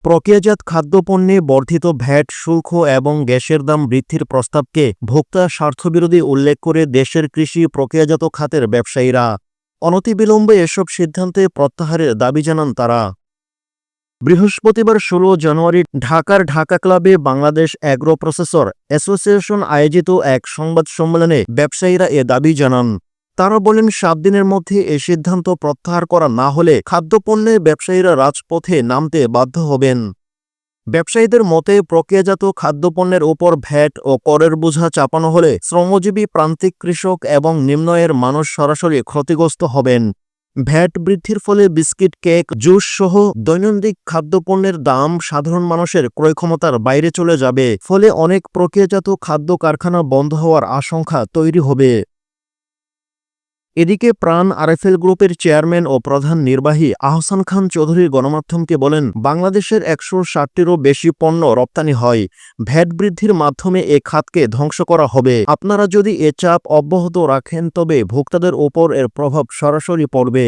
প্রক্রিয়াজাত খাদ্যপণ্যে বর্ধিত ভ্যাট শুল্ক এবং গ্যাসের দাম বৃদ্ধির প্রস্তাবকে ভোক্তা স্বার্থবিরোধী উল্লেখ করে দেশের কৃষি প্রক্রিয়াজাত খাতের ব্যবসায়ীরা অনতিবিলম্বে এসব সিদ্ধান্তে প্রত্যাহারের দাবি জানান তারা। বৃহস্পতিবার ১৬ জানুয়ারি ঢাকার ঢাকা ক্লাবে বাংলাদেশ অ্যাগ্রো প্রসেসর অ্যাসোসিয়েশন আয়োজিত এক সংবাদ সম্মেলনে ব্যবসায়ীরা এ দাবি জানান। তারা বলেন, ৭ দিনের মধ্যে এ সিদ্ধান্ত প্রত্যাহার করা না হলে খাদ্যপণ্যের ব্যবসায়ীরা রাজপথে নামতে বাধ্য হবেন। ব্যবসায়ীদের মতে, প্রক্রিয়াজাত খাদ্যপণ্যের ওপর ভ্যাট ও করের বোঝা চাপানো হলে শ্রমজীবী প্রান্তিক কৃষক এবং নিম্নআয়ের মানুষ সরাসরি ক্ষতিগ্রস্ত হবেন। ভ্যাট বৃদ্ধির ফলে বিস্কিট, কেক, জুস সহ দৈনন্দিন খাদ্যপণ্যের দাম সাধারণ মানুষের ক্রয়ক্ষমতার বাইরে চলে যাবে। ফলে অনেক প্রক্রিয়াজাত খাদ্য কারখানা বন্ধ হওয়ার আশঙ্কা তৈরি হবে। এদিকে প্রাণ আরএফএল গ্রুপের চেয়ারম্যান ও প্রধান নির্বাহী আহসান খান চৌধুরী গণমাধ্যমকে বলেন, বাংলাদেশের ১৬০টিরও বেশি পণ্য রপ্তানি হয়। ভ্যাট বৃদ্ধির মাধ্যমে এ খাতকে ধ্বংস করা হবে। আপনারা যদি এ চাপ অব্যাহত রাখেন তবে ভোক্তাদের ওপর এর প্রভাব সরাসরি পড়বে।